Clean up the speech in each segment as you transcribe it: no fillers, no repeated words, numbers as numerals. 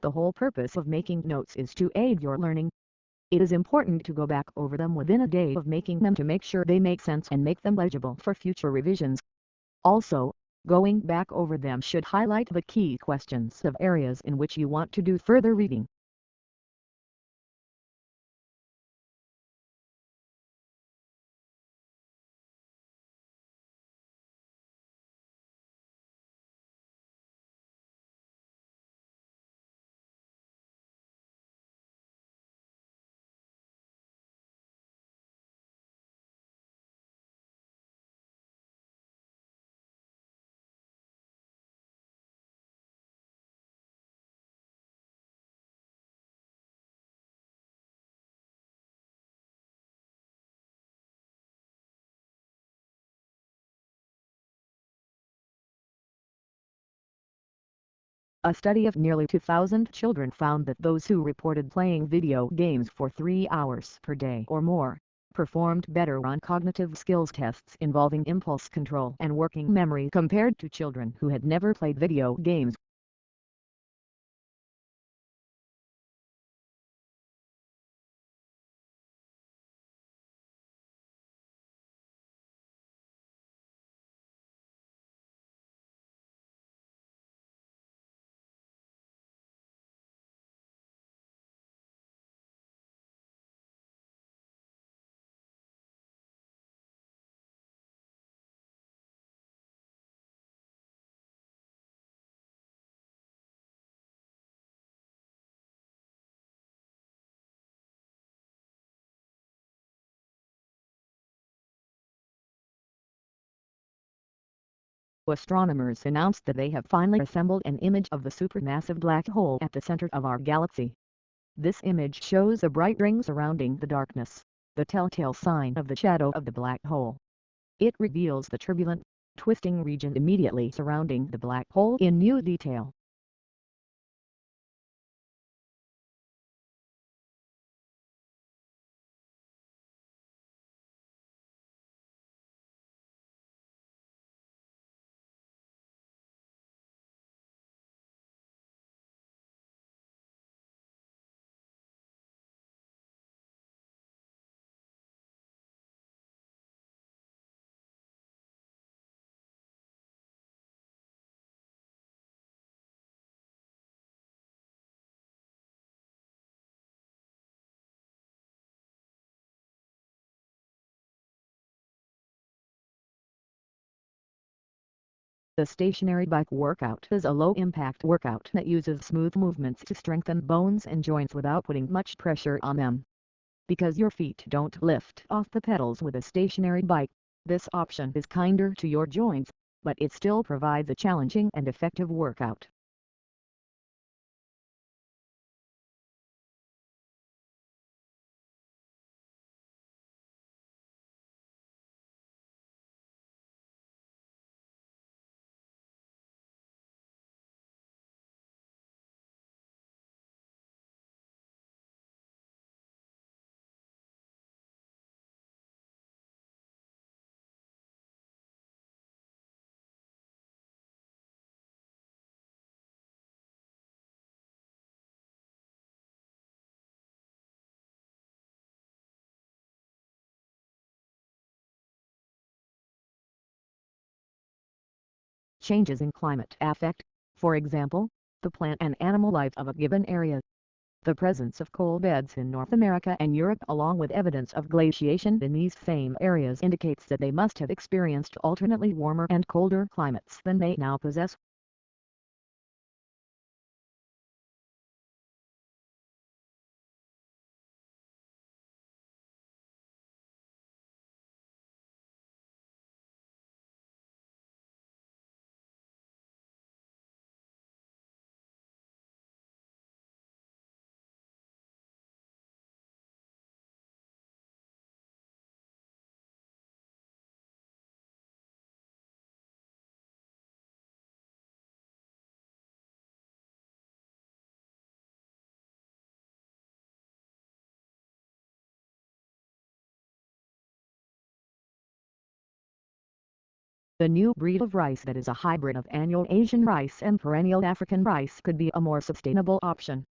The whole purpose of making notes is to aid your learning. It is important to go back over them within a day of making them to make sure they make sense and make them legible for future revisions. Also, going back over them should highlight the key questions of areas in which you want to do further reading. A study of nearly 2,000 children found that those who reported playing video games for 3 hours per day or more performed better on cognitive skills tests involving impulse control and working memory compared to children who had never played video games. Astronomers announced that they have finally assembled an image of the supermassive black hole at the center of our galaxy. This image shows a bright ring surrounding the darkness, the telltale sign of the shadow of the black hole. It reveals the turbulent, twisting region immediately surrounding the black hole in new detail. The stationary bike workout is a low-impact workout that uses smooth movements to strengthen bones and joints without putting much pressure on them. Because your feet don't lift off the pedals with a stationary bike, this option is kinder to your joints, but it still provides a challenging and effective workout. Changes in climate affect, for example, the plant and animal life of a given area. The presence of coal beds in North America and Europe along with evidence of glaciation in these same areas indicates that they must have experienced alternately warmer and colder climates than they now possess. The new breed of rice that is a hybrid of annual Asian rice and perennial African rice could be a more sustainable option.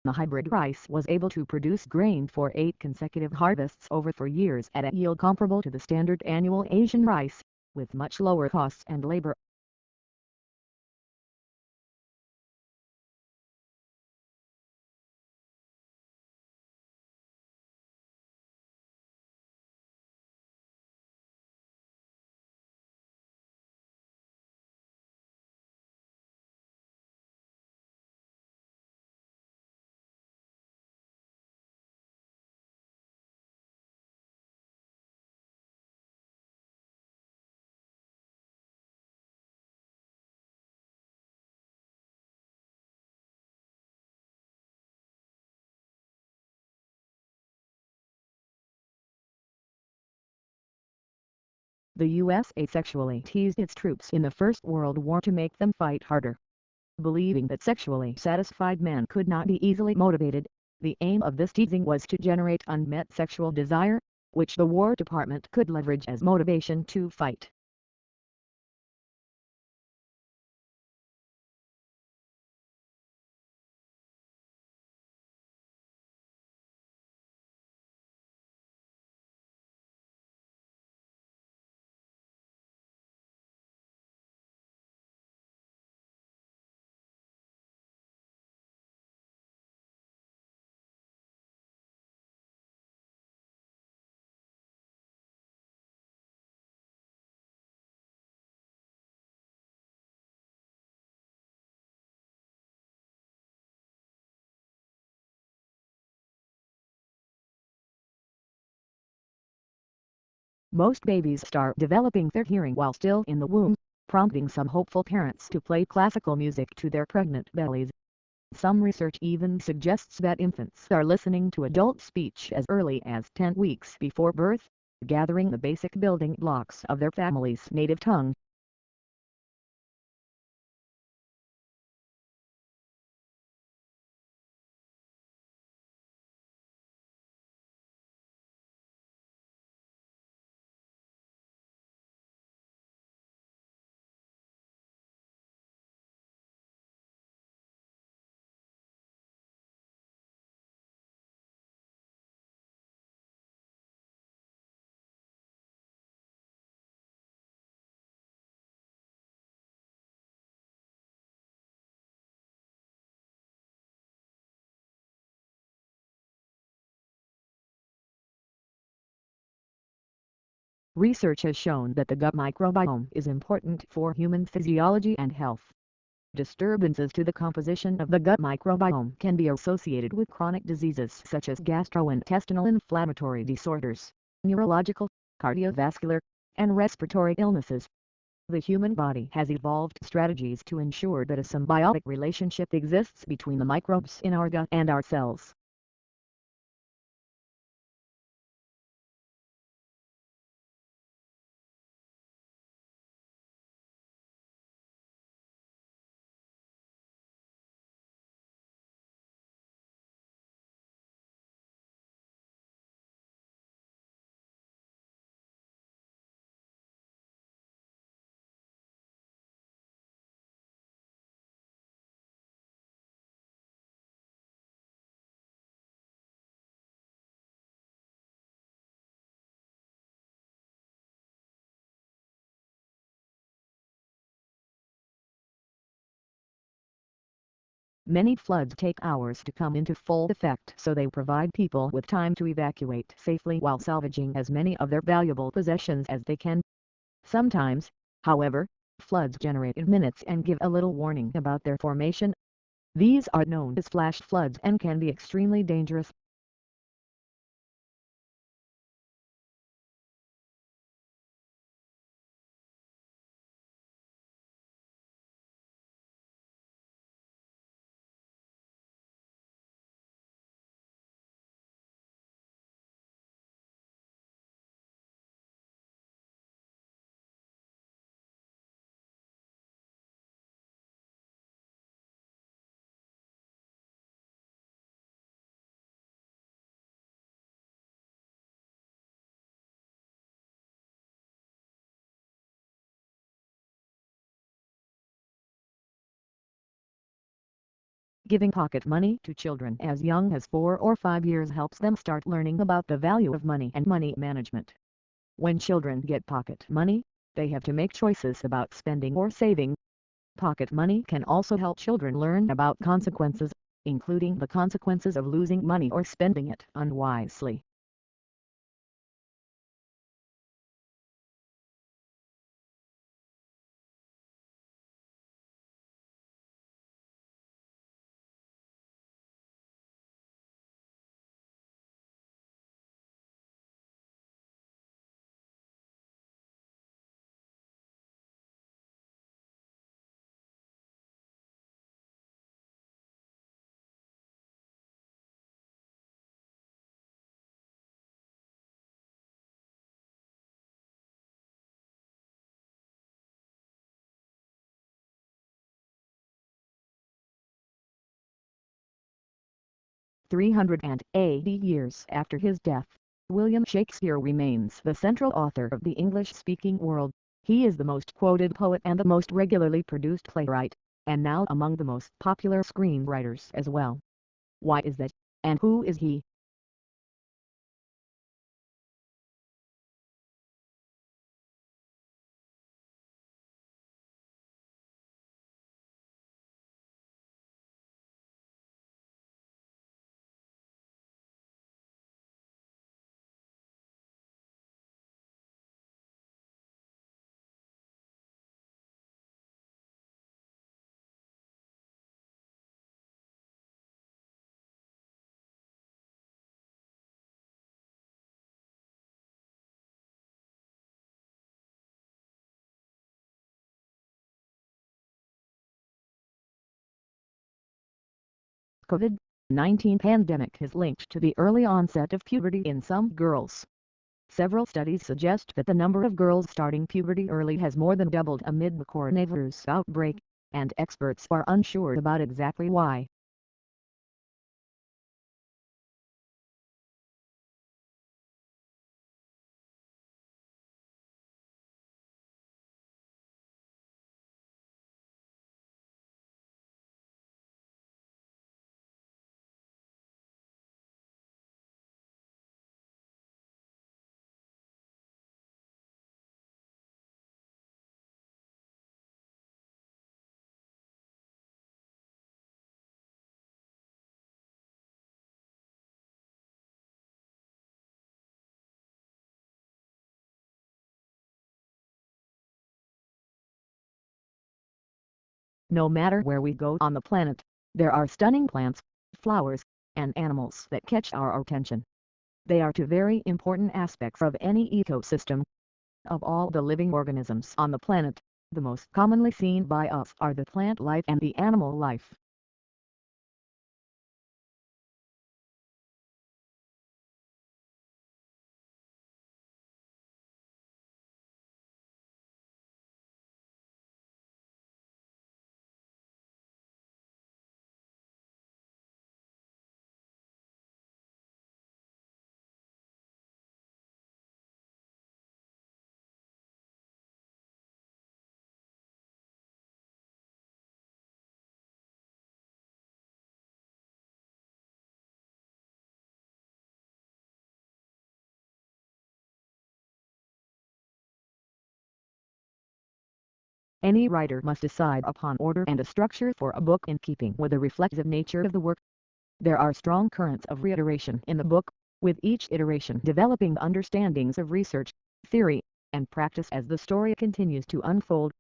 The hybrid rice was able to produce grain for 8 consecutive harvests over 4 years at a yield comparable to the standard annual Asian rice, with much lower costs and labor. The U.S. asexually teased its troops in the First World War to make them fight harder. Believing that sexually satisfied men could not be easily motivated, the aim of this teasing was to generate unmet sexual desire, which the War Department could leverage as motivation to fight. Most babies start developing their hearing while still in the womb, prompting some hopeful parents to play classical music to their pregnant bellies. Some research even suggests that infants are listening to adult speech as early as 10 weeks before birth, gathering the basic building blocks of their family's native tongue. Research has shown that the gut microbiome is important for human physiology and health. Disturbances to the composition of the gut microbiome can be associated with chronic diseases such as gastrointestinal inflammatory disorders, neurological, cardiovascular, and respiratory illnesses. The human body has evolved strategies to ensure that a symbiotic relationship exists between the microbes in our gut and our cells. Many floods take hours to come into full effect, so they provide people with time to evacuate safely while salvaging as many of their valuable possessions as they can. Sometimes, however, floods generate in minutes and give a little warning about their formation. These are known as flash floods and can be extremely dangerous. Giving pocket money to children as young as 4 or 5 years helps them start learning about the value of money and money management. When children get pocket money, they have to make choices about spending or saving. Pocket money can also help children learn about consequences, including the consequences of losing money or spending it unwisely. "380 years after his death, William Shakespeare remains the central author of the English-speaking world. He is the most quoted poet and the most regularly produced playwright, and now among the most popular screenwriters as well. Why is that, and who is he? COVID-19 pandemic is linked to the early onset of puberty in some girls. Several studies suggest that the number of girls starting puberty early has more than doubled amid the coronavirus outbreak, and experts are unsure about exactly why. No matter where we go on the planet, there are stunning plants, flowers, and animals that catch our attention. They are two very important aspects of any ecosystem. Of all the living organisms on the planet, the most commonly seen by us are the plant life and the animal life. Any writer must decide upon order and a structure for a book in keeping with the reflexive nature of the work. There are strong currents of reiteration in the book, with each iteration developing understandings of research, theory, and practice as the story continues to unfold.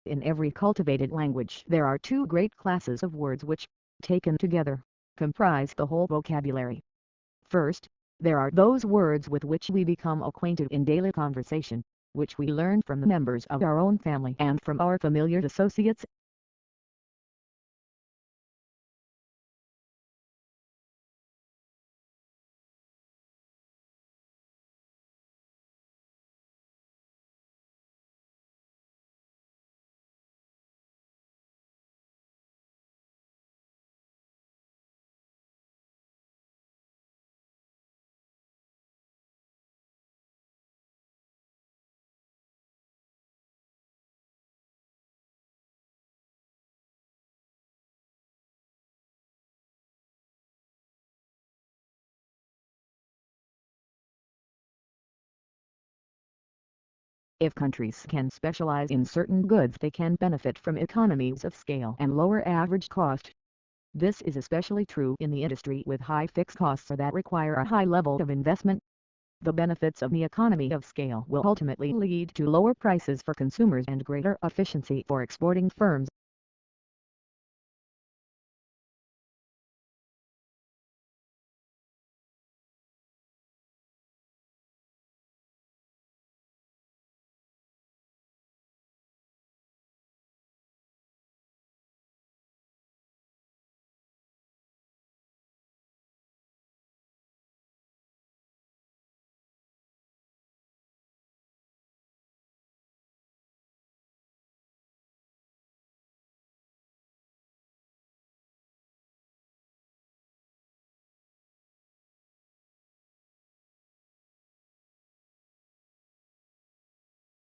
In every cultivated language there are two great classes of words which, taken together, comprise the whole vocabulary. First, There are those words with which we become acquainted in daily conversation, which we learn from the members of our own family and from our familiar associates. If countries can specialize in certain goods, they can benefit from economies of scale and lower average cost. This is especially true in the industry with high fixed costs or that require a high level of investment. The benefits of the economy of scale will ultimately lead to lower prices for consumers and greater efficiency for exporting firms.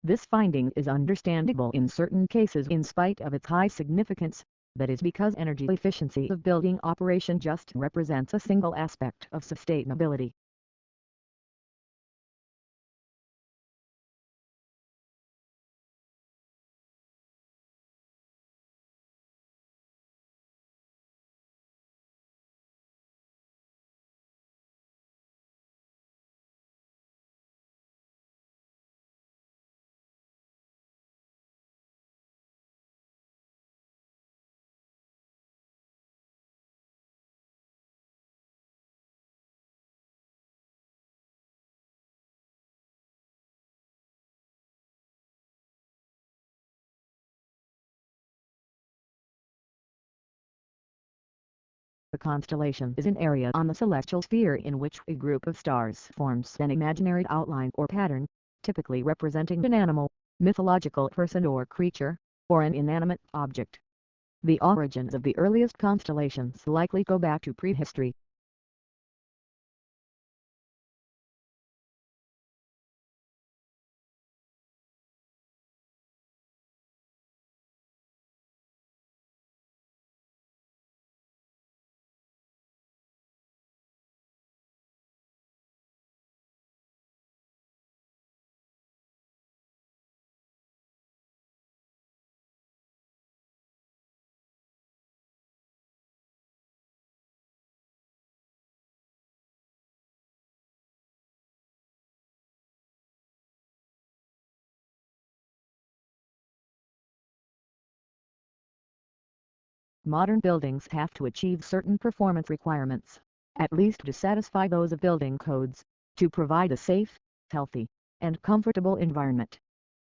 This finding is understandable in certain cases in spite of its high significance, that is because energy efficiency of building operation just represents a single aspect of sustainability. A constellation is an area on the celestial sphere in which a group of stars forms an imaginary outline or pattern, typically representing an animal, mythological person or creature, or an inanimate object. The origins of the earliest constellations likely go back to prehistory. Modern buildings have to achieve certain performance requirements, at least to satisfy those of building codes, to provide a safe, healthy, and comfortable environment.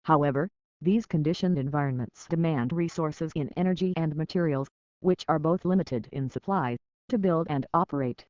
However, these conditioned environments demand resources in energy and materials, which are both limited in supply, to build and operate.